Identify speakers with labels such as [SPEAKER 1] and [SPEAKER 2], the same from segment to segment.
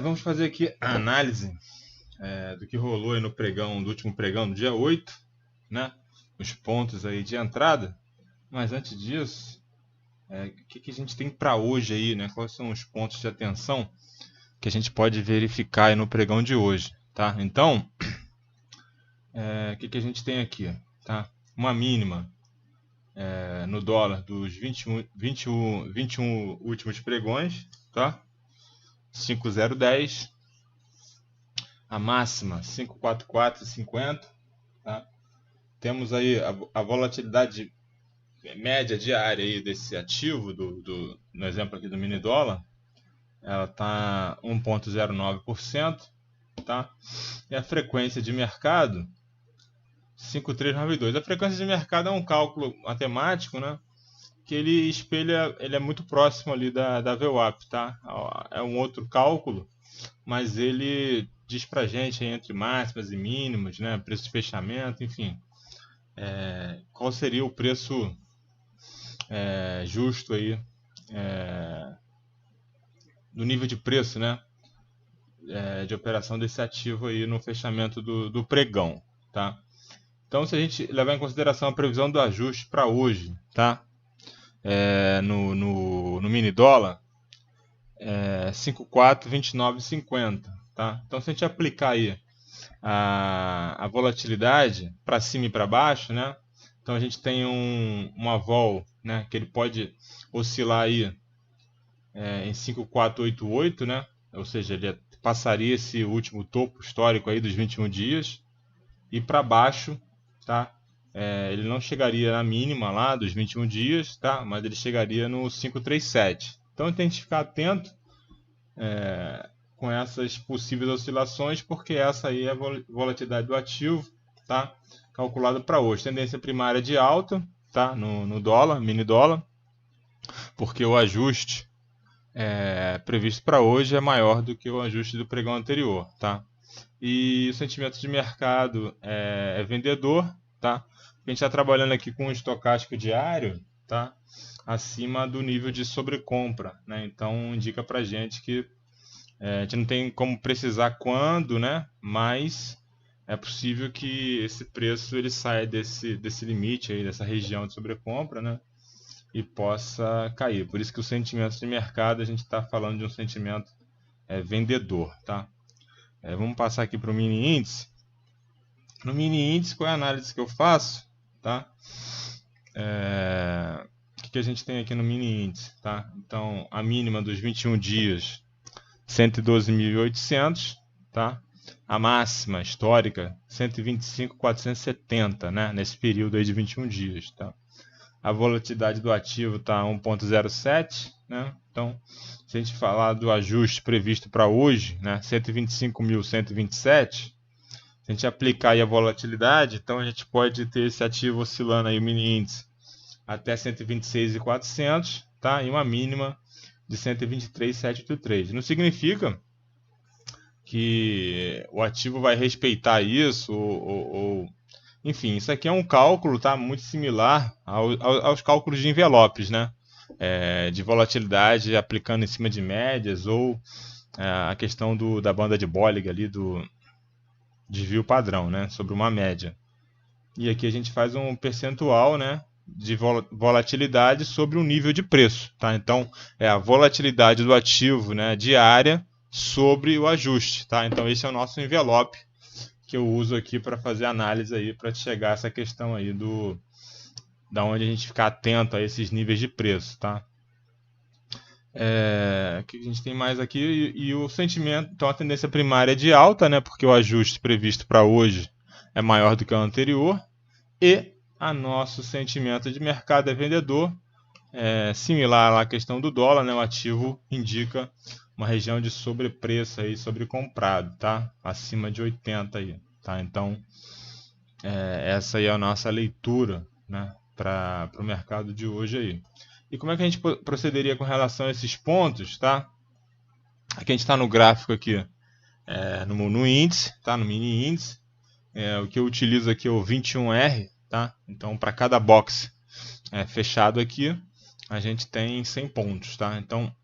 [SPEAKER 1] Vamos fazer aqui a análise do que rolou aí no pregão, do último pregão, no dia 8, né? Os pontos aí de entrada. Mas antes disso, o que a gente tem para hoje aí, né? Quais são os pontos de atenção que a gente pode verificar aí no pregão de hoje, tá? Então, o que a gente tem aqui, tá? Uma mínima no dólar dos 21 últimos pregões, tá? 5,010. A máxima 5,4450, tá? Temos aí a volatilidade média diária aí desse ativo, no exemplo aqui do mini dólar, ela está 1,09%, tá? E a frequência de mercado 5,392. A frequência de mercado é um cálculo matemático, né? Que ele é muito próximo ali da VWAP, tá? É um outro cálculo, mas ele diz pra gente entre máximas e mínimas, né? Preço de fechamento, enfim. Qual seria o preço justo aí do nível de preço, né? De operação desse ativo aí no fechamento do pregão, tá? Então, se a gente levar em consideração a previsão do ajuste para hoje, tá? No mini dólar, 5,429,50, tá? Então, se a gente aplicar aí a volatilidade para cima e para baixo, né? Então a gente tem uma vol, né, que ele pode oscilar aí em 5,488, né? Ou seja, ele passaria esse último topo histórico aí dos 21 dias e para baixo, tá? Ele não chegaria na mínima lá dos 21 dias, tá? Mas ele chegaria no 537. Então tem que ficar atento com essas possíveis oscilações, porque essa aí é a volatilidade do ativo, tá? Calculado para hoje. Tendência primária de alta, tá? No dólar, mini dólar, porque o ajuste previsto para hoje é maior do que o ajuste do pregão anterior, tá? E o sentimento de mercado é vendedor, tá? A gente está trabalhando aqui com um estocástico diário, tá? Acima do nível de sobrecompra, né? Então indica para gente que a gente não tem como precisar quando, né? Mas é possível que esse preço ele saia desse limite aí, dessa região de sobrecompra, né? E possa cair. Por isso que o sentimento de mercado, a gente está falando de um sentimento vendedor, tá? Vamos passar aqui para o mini índice. No mini índice, qual é a análise que eu faço, tá? O que a gente tem aqui no mini índice, tá? Então, a mínima dos 21 dias, 112.800, tá? A máxima histórica, 125.470, né? Nesse período aí de 21 dias, tá? A volatilidade do ativo está 1,07, né? Então, se a gente falar do ajuste previsto para hoje, né? 125.127, se a gente aplicar aí a volatilidade, então a gente pode ter esse ativo oscilando aí o mini índice até 126.400, tá? E uma mínima de 123.783. Não significa que o ativo vai respeitar isso enfim, isso aqui é um cálculo, tá, muito similar aos cálculos de envelopes, né? De volatilidade aplicando em cima de médias ou a questão da banda de Bollinger ali do desvio padrão, né? Sobre uma média. E aqui a gente faz um percentual, né? De volatilidade sobre o nível de preço, tá? Então é a volatilidade do ativo, né, diária sobre o ajuste, tá? Então esse é o nosso envelope que eu uso aqui para fazer análise aí, para chegar a essa questão aí da onde a gente ficar atento a esses níveis de preço, tá? O que a gente tem mais aqui? E o sentimento, então a tendência primária é de alta, né? Porque o ajuste previsto para hoje é maior do que o anterior. E a nosso sentimento de mercado é vendedor, similar à questão do dólar, né? O ativo indica uma região de sobrepreço aí, sobrecomprado, tá? Acima de 80 aí, tá? Então, essa aí é a nossa leitura, né? Para o mercado de hoje aí. E como é que a gente procederia com relação a esses pontos, tá? Aqui a gente está no gráfico aqui, no índice, tá? No mini índice. o que eu utilizo aqui é o 21R, tá? Então, para cada box fechado aqui, a gente tem 100 pontos, tá? Então,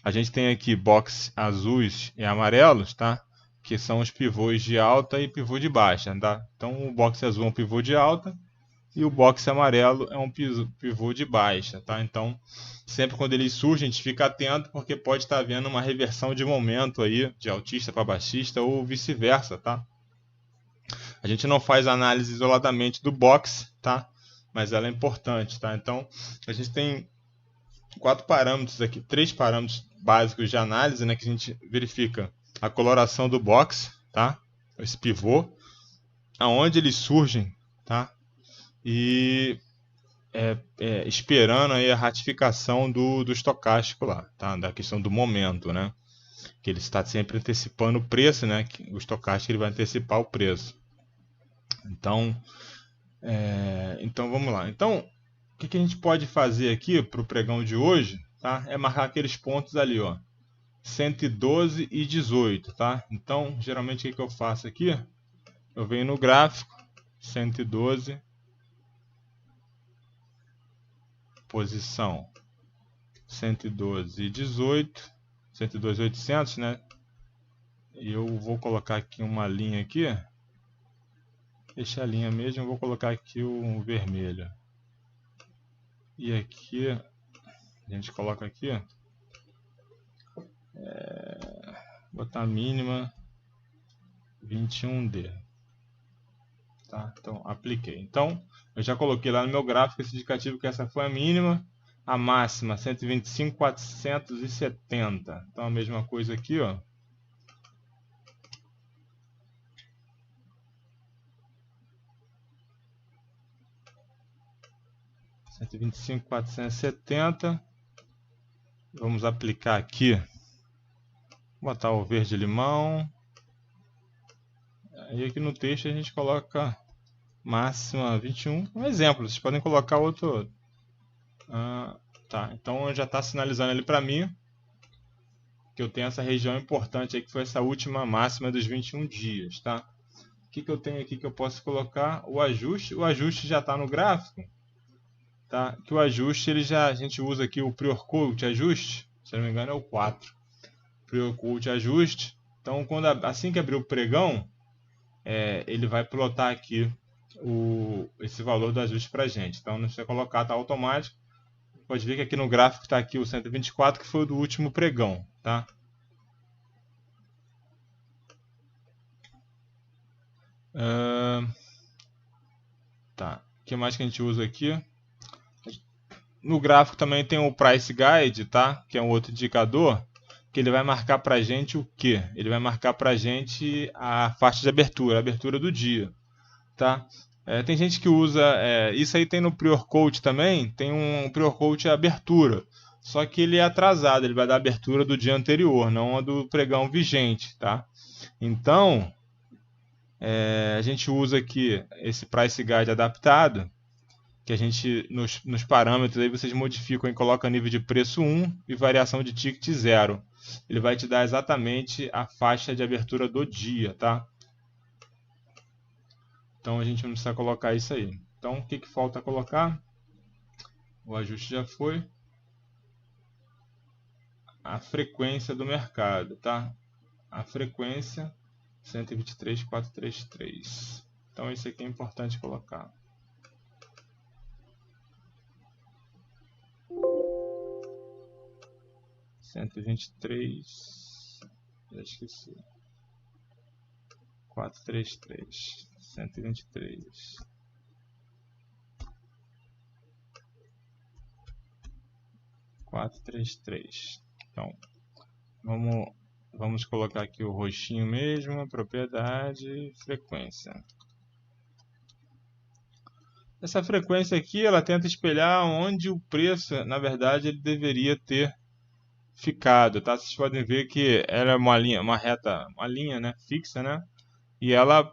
[SPEAKER 1] a gente tem aqui box azuis e amarelos, tá? Que são os pivôs de alta e pivô de baixa, tá? Então, o box azul é um pivô de alta e o box amarelo é um pivô de baixa, tá? Então, sempre quando ele surge, a gente fica atento porque pode estar havendo uma reversão de momento aí, de altista para baixista ou vice-versa, tá? A gente não faz análise isoladamente do box, tá? Mas ela é importante, tá? Então, a gente tem 4 parâmetros aqui, 3 parâmetros básicos de análise, né, que a gente verifica a coloração do box, tá? Esse pivô, aonde eles surgem, tá? E esperando aí a ratificação do estocástico lá, tá? Da questão do momento, né? Que ele está sempre antecipando o preço, né? Que o estocástico ele vai antecipar o preço. Então, então vamos lá. Então, o que a gente pode fazer aqui para o pregão de hoje, tá? É marcar aqueles pontos ali, ó, 112 e 18, tá? Então, geralmente o que eu faço aqui? Eu venho no gráfico, 112, posição 112 e 18, 112.800, né? E eu vou colocar aqui uma linha aqui, deixa a linha mesmo, eu vou colocar aqui o vermelho. E aqui, a gente coloca aqui, botar a mínima 21D. Tá? Então, apliquei. Então, eu já coloquei lá no meu gráfico esse indicativo que essa foi a mínima, a máxima 125.470. Então, a mesma coisa aqui, ó. $125.470. Vamos aplicar aqui. Vou botar o verde limão. E aqui no texto a gente coloca máxima 21. Um exemplo, vocês podem colocar outro. Tá, então já está sinalizando ali para mim que eu tenho essa região importante aí, que foi essa última máxima dos 21 dias, tá? O que eu tenho aqui que eu posso colocar? O ajuste já está no gráfico, tá? Que o ajuste a gente usa aqui o Prior Code ajuste, se não me engano é o 4. Prior Code ajuste. Então, assim que abrir o pregão, ele vai plotar aqui esse valor do ajuste para a gente. Então, não precisa colocar, está automático. Pode ver que aqui no gráfico está aqui o 124, que foi o do último pregão, tá? Tá. O que mais que a gente usa aqui? No gráfico também tem o Price Guide, tá? Que é um outro indicador, que ele vai marcar para a gente o quê? Ele vai marcar para a gente a faixa de abertura, a abertura do dia, tá? Tem gente que usa, isso aí tem no Prior Code também, tem um Prior Code abertura, só que ele é atrasado, ele vai dar a abertura do dia anterior, não a do pregão vigente, tá? Então, a gente usa aqui esse Price Guide adaptado, que a gente, nos parâmetros, aí vocês modificam e colocam nível de preço 1 e variação de ticket 0. Ele vai te dar exatamente a faixa de abertura do dia, tá? Então a gente não precisa colocar isso aí. Então o que falta colocar? O ajuste já foi. A frequência do mercado, tá? A frequência 123.433. Então isso aqui é importante colocar. Já esqueci. 433. 123. Então, vamos colocar aqui o roxinho mesmo, propriedade, frequência. Essa frequência aqui, ela tenta espelhar onde o preço, na verdade, ele deveria ter ficado, tá? Vocês podem ver que ela é uma linha, uma linha, né, fixa, né? E ela,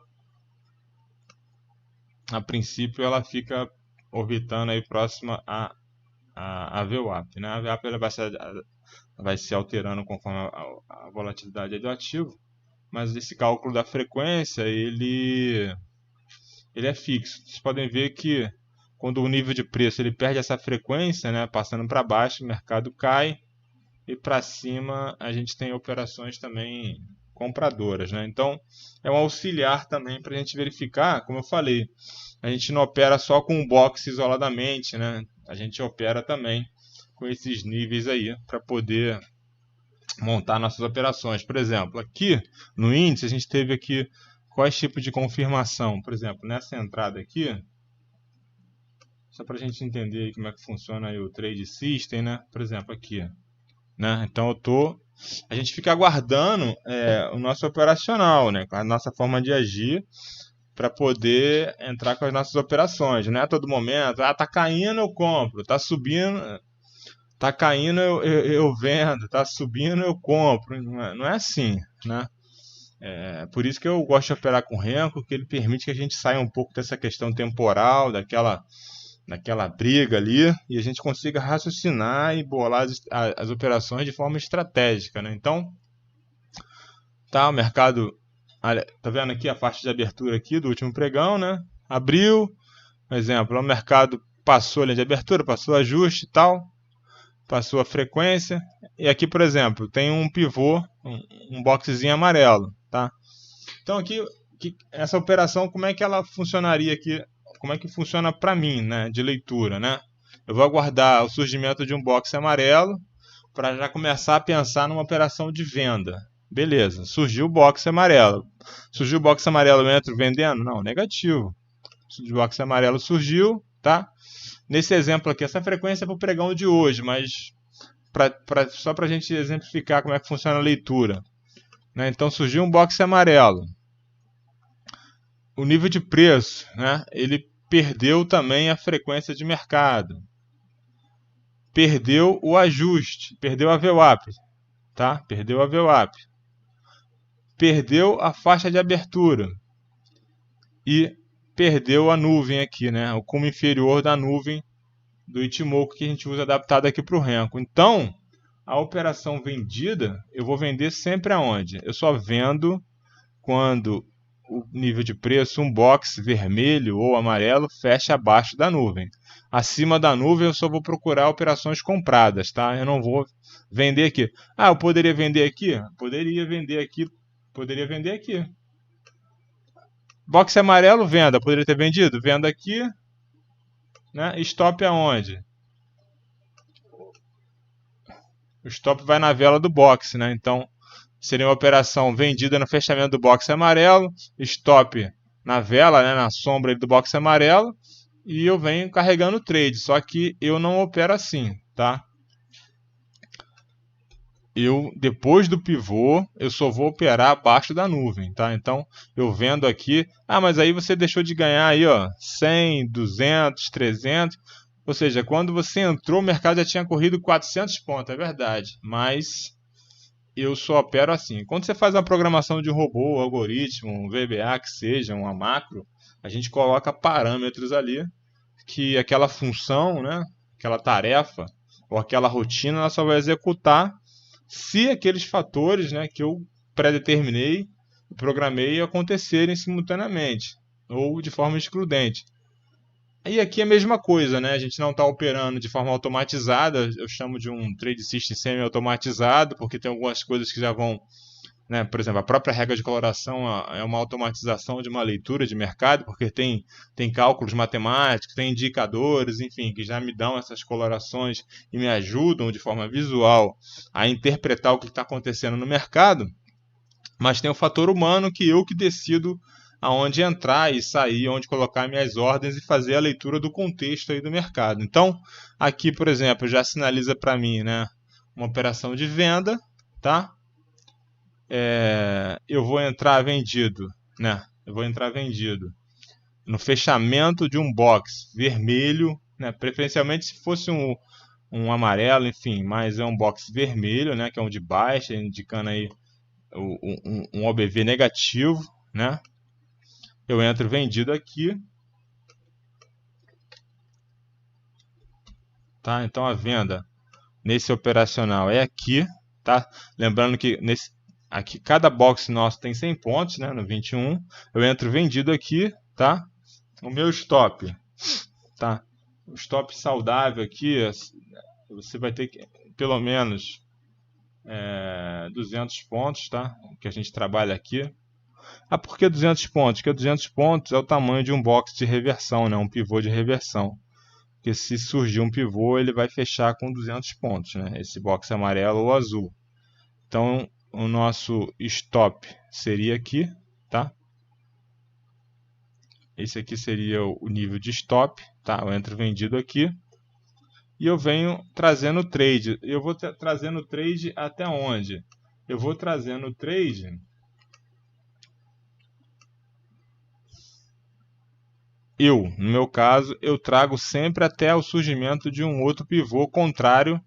[SPEAKER 1] a princípio, ela fica orbitando aí próxima a VWAP, né? A VWAP ela vai se alterando conforme a volatilidade do ativo, mas esse cálculo da frequência, ele ele é fixo. Vocês podem ver que quando o nível de preço ele perde essa frequência, né, passando para baixo, o mercado cai, e para cima a gente tem operações também compradoras, né? Então é um auxiliar também para a gente verificar, como eu falei, a gente não opera só com o box isoladamente, né? A gente opera também com esses níveis aí para poder montar nossas operações. Por exemplo, aqui no índice a gente teve aqui quais tipos de confirmação. Por exemplo, nessa entrada aqui, só para a gente entender aí como é que funciona aí o Trade System, né? Por exemplo, aqui, né? Então a gente fica aguardando o nosso operacional, né? A nossa forma de agir para poder entrar com as nossas operações. Não é a todo momento, tá caindo eu compro, tá subindo, tá caindo eu vendo, tá subindo eu compro. Não é assim, né? Por isso que eu gosto de operar com Renko, que ele permite que a gente saia um pouco dessa questão temporal, daquela briga ali, e a gente consiga raciocinar e bolar as operações de forma estratégica, né? Então, tá, o mercado, tá vendo aqui a faixa de abertura aqui do último pregão, né? Abriu, por exemplo, o mercado passou a linha de abertura, passou o ajuste e tal, passou a frequência, e aqui, por exemplo, tem um pivô, um boxezinho amarelo, tá? Então aqui, essa operação, como é que ela funcionaria aqui? Como é que funciona para mim, né, de leitura, né? Eu vou aguardar o surgimento de um box amarelo para já começar a pensar numa operação de venda. Beleza, surgiu o box amarelo. Surgiu o box amarelo, eu entro vendendo? Não, negativo. O box amarelo surgiu, tá? Nesse exemplo aqui, essa frequência é para o pregão de hoje, mas só para a gente exemplificar como é que funciona a leitura, né? Então surgiu um box amarelo. O nível de preço, né, ele perdeu também a frequência de mercado. Perdeu o ajuste, perdeu a VWAP, tá? Perdeu a VWAP. Perdeu a faixa de abertura. E perdeu a nuvem aqui, né? O cume inferior da nuvem do Ichimoku que a gente usa adaptado aqui para o Renko. Então, a operação vendida, eu vou vender sempre aonde? Eu só vendo quando o nível de preço, um box vermelho ou amarelo, fecha abaixo da nuvem. Acima da nuvem eu só vou procurar operações compradas, tá? Eu não vou vender aqui. Ah, eu poderia vender aqui? Poderia vender aqui. Poderia vender aqui. Box amarelo, venda. Poderia ter vendido? Venda aqui. Né? Stop aonde? O stop vai na vela do box, né? Então, seria uma operação vendida no fechamento do box amarelo, stop na vela, né, na sombra do box amarelo, e eu venho carregando o trade, só que eu não opero assim, tá? Eu, depois do pivô, eu só vou operar abaixo da nuvem, tá? Então, eu vendo aqui, mas aí você deixou de ganhar aí, ó, 100, 200, 300, ou seja, quando você entrou, o mercado já tinha corrido 400 pontos, é verdade, mas eu só opero assim. Quando você faz uma programação de um robô, um algoritmo, um VBA que seja, uma macro, a gente coloca parâmetros ali que aquela função, né, aquela tarefa ou aquela rotina, ela só vai executar se aqueles fatores, né, que eu predeterminei e programei acontecerem simultaneamente ou de forma excludente. E aqui é a mesma coisa, né? A gente não está operando de forma automatizada, eu chamo de um trade system semi-automatizado, porque tem algumas coisas que já vão, né? Por exemplo, a própria regra de coloração é uma automatização de uma leitura de mercado, porque tem cálculos matemáticos, tem indicadores, enfim, que já me dão essas colorações e me ajudam de forma visual a interpretar o que está acontecendo no mercado, mas tem o fator humano que eu que decido aonde entrar e sair, onde colocar minhas ordens e fazer a leitura do contexto aí do mercado. Então, aqui, por exemplo, já sinaliza para mim, né, uma operação de venda, tá? Eu vou entrar vendido, né? Eu vou entrar vendido no fechamento de um box vermelho, né? Preferencialmente se fosse um amarelo, enfim, mas é um box vermelho, né? Que é um de baixa, indicando aí um OBV negativo, né? Eu entro vendido aqui, tá? Então a venda nesse operacional é aqui, tá? Lembrando que aqui cada box nosso tem 100 pontos, né? No 21, eu entro vendido aqui, tá? o meu stop, tá? O stop saudável aqui, você vai ter que pelo menos 200 pontos, tá? Que a gente trabalha aqui. Ah, por que 200 pontos? Porque 200 pontos é o tamanho de um box de reversão, né? Um pivô de reversão. Porque se surgir um pivô, ele vai fechar com 200 pontos, né? Esse box amarelo ou azul. Então, o nosso stop seria aqui, tá? Esse aqui seria o nível de stop, tá? Eu entro vendido aqui. E eu venho trazendo o trade. Eu vou trazendo o trade até onde? Eu vou trazendo o trade no meu caso, eu trago sempre até o surgimento de um outro pivô contrário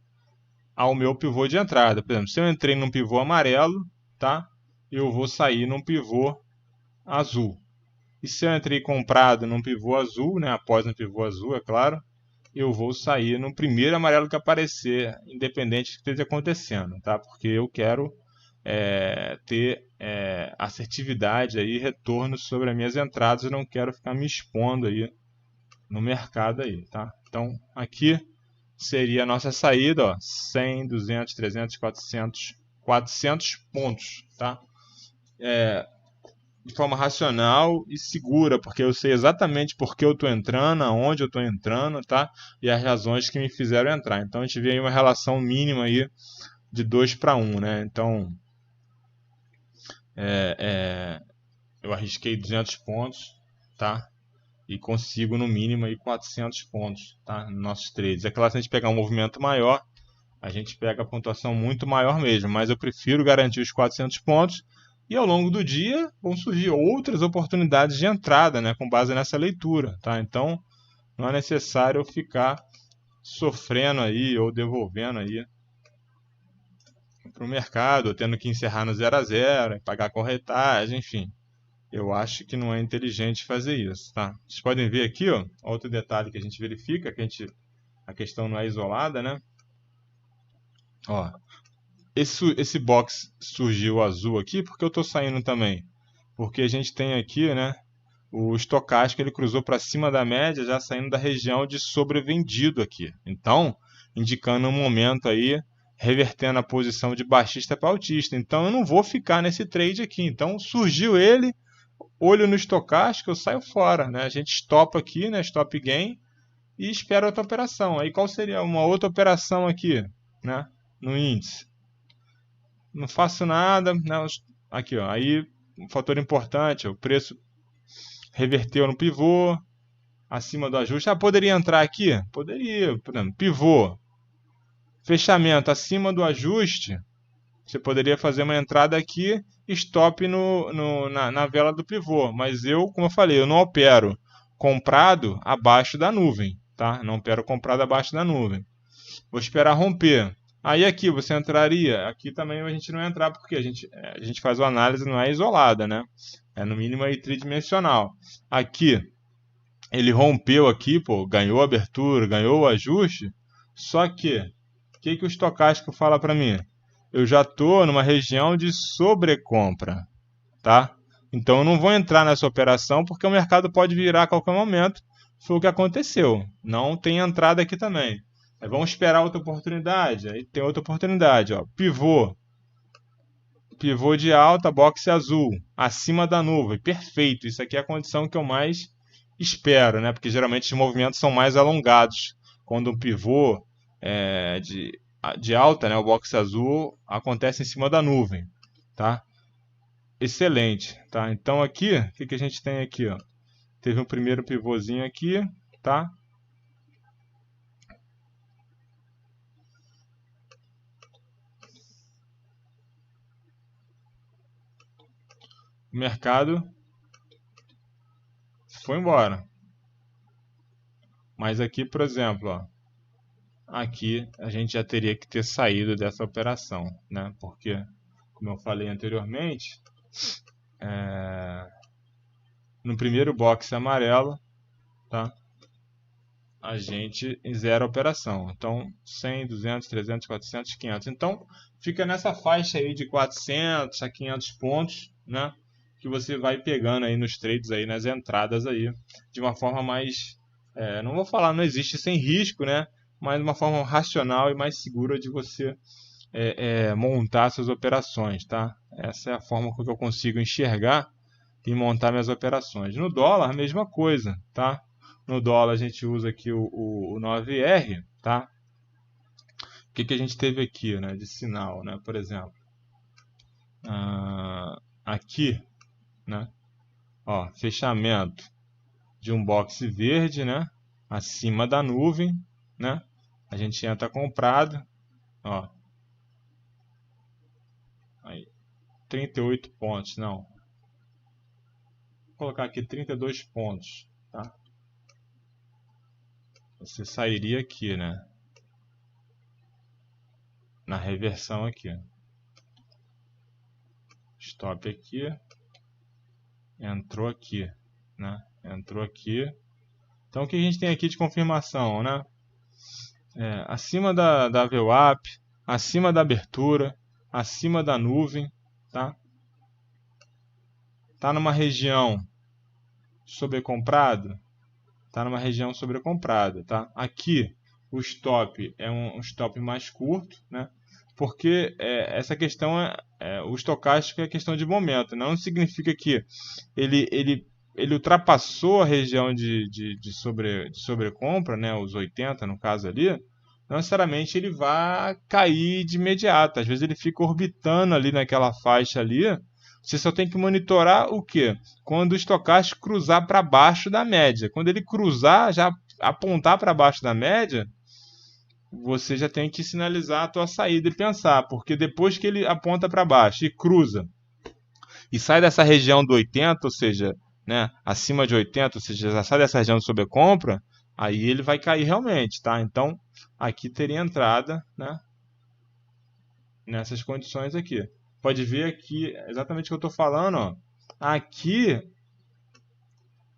[SPEAKER 1] ao meu pivô de entrada. Por exemplo, se eu entrei num pivô amarelo, tá? Eu vou sair num pivô azul. E se eu entrei comprado num pivô azul, né? Após um pivô azul, é claro, eu vou sair no primeiro amarelo que aparecer, independente do que esteja acontecendo, tá? Porque eu quero ter assertividade aí, retorno sobre as minhas entradas, eu não quero ficar me expondo aí no mercado aí, tá? Então aqui seria a nossa saída, ó, 100, 200, 300, 400 pontos, tá? De forma racional e segura, porque eu sei exatamente por que eu estou entrando, aonde eu estou entrando, tá? E as razões que me fizeram entrar. Então a gente vê aí uma relação mínima aí de 2 para 1, né? Então eu arrisquei 200 pontos, tá? E consigo no mínimo aí 400 pontos, tá? Nos nossos trades. É claro, se a gente pegar um movimento maior, a gente pega a pontuação muito maior mesmo, mas eu prefiro garantir os 400 pontos e ao longo do dia vão surgir outras oportunidades de entrada, né, com base nessa leitura, tá? Então não é necessário eu ficar sofrendo aí ou devolvendo aí para o mercado, ou tendo que encerrar no 0 a 0, pagar corretagem, enfim. Eu acho que não é inteligente fazer isso, tá? Vocês podem ver aqui, ó, outro detalhe que a gente verifica, que a questão não é isolada, né? Ó, esse box surgiu azul aqui porque eu estou saindo também. Porque a gente tem aqui, né, o estocástico ele cruzou para cima da média, já saindo da região de sobrevendido aqui. Então, indicando um momento aí, revertendo a posição de baixista para altista. Então, eu não vou ficar nesse trade aqui. Então, surgiu ele, olho no estocástico, eu saio fora, né? A gente stop aqui, né, stop gain, e espera outra operação. Aí, qual seria uma outra operação aqui, né, no índice? Não faço nada, né? Aqui, ó, aí um fator importante, o preço reverteu no pivô, acima do ajuste. Ah, poderia entrar aqui? Poderia, por exemplo, pivô, fechamento acima do ajuste, você poderia fazer uma entrada aqui, stop na vela do pivô, mas eu, como eu falei, eu não opero comprado abaixo da nuvem, tá? Não opero comprado abaixo da nuvem. Vou esperar romper. Aí aqui você entraria, aqui também a gente não vai entrar porque a gente faz uma análise não é isolada, né? É no mínimo aí tridimensional. Aqui ele rompeu aqui, pô, ganhou a abertura, ganhou o ajuste. Só que o que o estocástico fala para mim? Eu já estou numa região de sobrecompra, tá? Então eu não vou entrar nessa operação porque o mercado pode virar a qualquer momento. Foi o que aconteceu. Não tem entrada aqui também. Aí vamos esperar outra oportunidade. Aí tem outra oportunidade, ó. Pivô. Pivô de alta, boxe azul, acima da nuvem. Perfeito. Isso aqui é a condição que eu mais espero, né? Porque geralmente os movimentos são mais alongados. Quando um pivô de alta, né, o boxe azul, acontece em cima da nuvem, tá? Excelente, tá? Então aqui, o que a gente tem aqui, ó? Teve um primeiro pivôzinho aqui, tá? O mercado foi embora. Mas aqui, por exemplo, ó, aqui a gente já teria que ter saído dessa operação, né? Porque, como eu falei anteriormente, no primeiro box amarelo, tá? A gente zera a operação. Então, 100, 200, 300, 400, 500. Então, fica nessa faixa aí de 400 a 500 pontos, né? que você vai pegando aí nos trades, aí, nas entradas aí, de uma forma mais, não vou falar, não existe sem risco, né? Mas uma forma racional e mais segura de você montar suas operações, tá? Essa é a forma que eu consigo enxergar e montar minhas operações. No dólar, a mesma coisa, tá? No dólar a gente usa aqui o 9R, tá? O que a gente teve aqui, né, de sinal, né? Por exemplo, aqui, né? Ó, fechamento de um box verde, né? Acima da nuvem, né? A gente entra comprado, ó. Aí, 38 pontos, não. Vou colocar aqui 32 pontos, tá? Você sairia aqui, né? Na reversão aqui. Stop aqui. Entrou aqui, né? Entrou aqui. Então o que a gente tem aqui de confirmação, né? Acima da VWAP, acima da abertura, acima da nuvem, tá? Tá numa região sobrecomprado, tá numa região sobrecomprada, tá? Aqui o stop é um stop mais curto, né? Porque essa questão o estocástico é questão de momento, não significa que ele ultrapassou a região de sobrecompra, né? Os 80 no caso ali. Não necessariamente ele vai cair de imediato. Às vezes ele fica orbitando ali naquela faixa ali. Você só tem que monitorar o quê? Quando o estocástico cruzar para baixo da média. Quando ele cruzar, já apontar para baixo da média, você já tem que sinalizar a tua saída e pensar, porque depois que ele aponta para baixo e cruza e sai dessa região do 80, ou seja, né, acima de 80, ou seja, já sai dessa região de sobrecompra, aí ele vai cair realmente, tá? Então, aqui teria entrada, né, nessas condições aqui. Pode ver aqui exatamente o que eu estou falando, ó. Aqui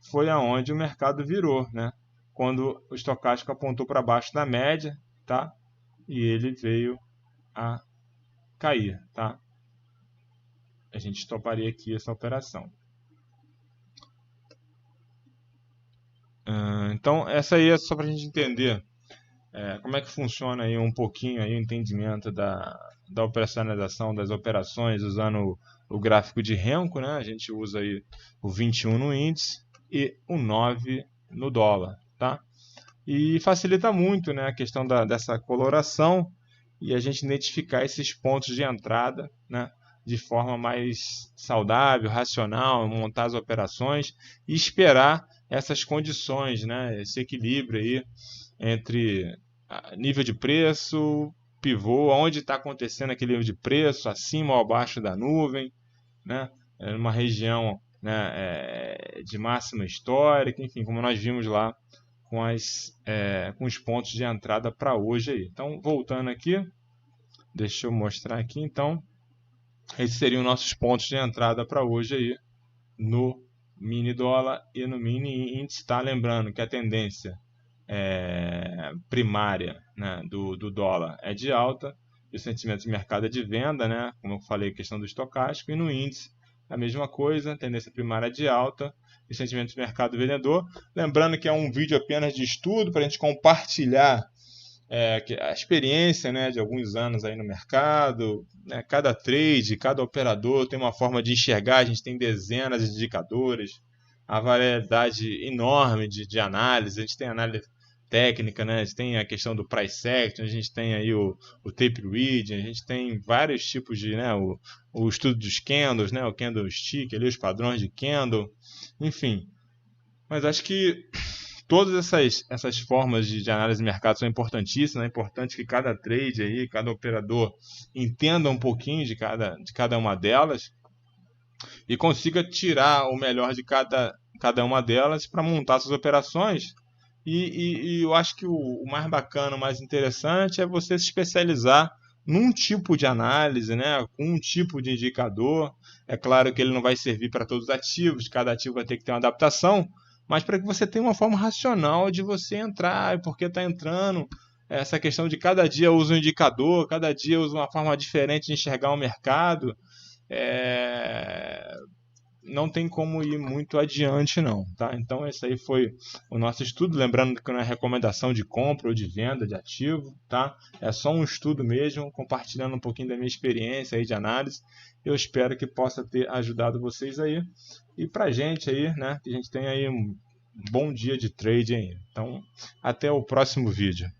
[SPEAKER 1] foi aonde o mercado virou, né? Quando o estocástico apontou para baixo da média, tá? E ele veio a cair, tá? A gente estoparia aqui essa operação. Então, essa aí é só para a gente entender como é que funciona aí um pouquinho aí o entendimento da operacionalização das operações usando o gráfico de Renko, né? A gente usa aí o 21 no índice e o 9 no dólar, tá? E facilita muito, né, a questão dessa coloração e a gente identificar esses pontos de entrada, né, de forma mais saudável, racional, montar as operações e esperar essas condições, né, esse equilíbrio aí entre nível de preço, pivô, onde está acontecendo aquele nível de preço, acima ou abaixo da nuvem, né, numa região, né, de máxima histórica, enfim, como nós vimos lá com os pontos de entrada para hoje aí. Então, voltando aqui, deixa eu mostrar aqui, então, esses seriam nossos pontos de entrada para hoje aí no mini dólar e no mini índice, tá? Lembrando que a tendência primária, né, do dólar é de alta e o sentimento de mercado é de venda, né? Como eu falei, questão do estocástico, e no índice a mesma coisa, tendência primária de alta e sentimento de mercado vendedor. Lembrando que é um vídeo apenas de estudo para a gente compartilhar a experiência, né, de alguns anos aí no mercado, né, cada trade, cada operador tem uma forma de enxergar, a gente tem dezenas de indicadores, a variedade enorme de análise, a gente tem análise técnica, né, a gente tem a questão do price action, a gente tem aí o tape reading, a gente tem vários tipos de, né, o estudo dos candles, né, o candlestick, ali, os padrões de candle, enfim. Mas acho que todas essas formas de análise de mercado são importantíssimas. É importante que cada trade aí, cada operador entenda um pouquinho de cada uma delas e consiga tirar o melhor de cada uma delas para montar suas operações. E eu acho que o mais bacana, o mais interessante é você se especializar num tipo de análise, né, com um tipo de indicador. É claro que ele não vai servir para todos os ativos, cada ativo vai ter que ter uma adaptação, mas para que você tenha uma forma racional de você entrar, e por que está entrando, essa questão de cada dia usa um indicador, cada dia usa uma forma diferente de enxergar o mercado, não tem como ir muito adiante não, tá? Então esse aí foi o nosso estudo, lembrando que não é recomendação de compra ou de venda de ativo, tá? É só um estudo mesmo, compartilhando um pouquinho da minha experiência aí de análise. Eu espero que possa ter ajudado vocês aí. E pra gente aí, né, que a gente tenha aí um bom dia de trading aí. Então, até o próximo vídeo.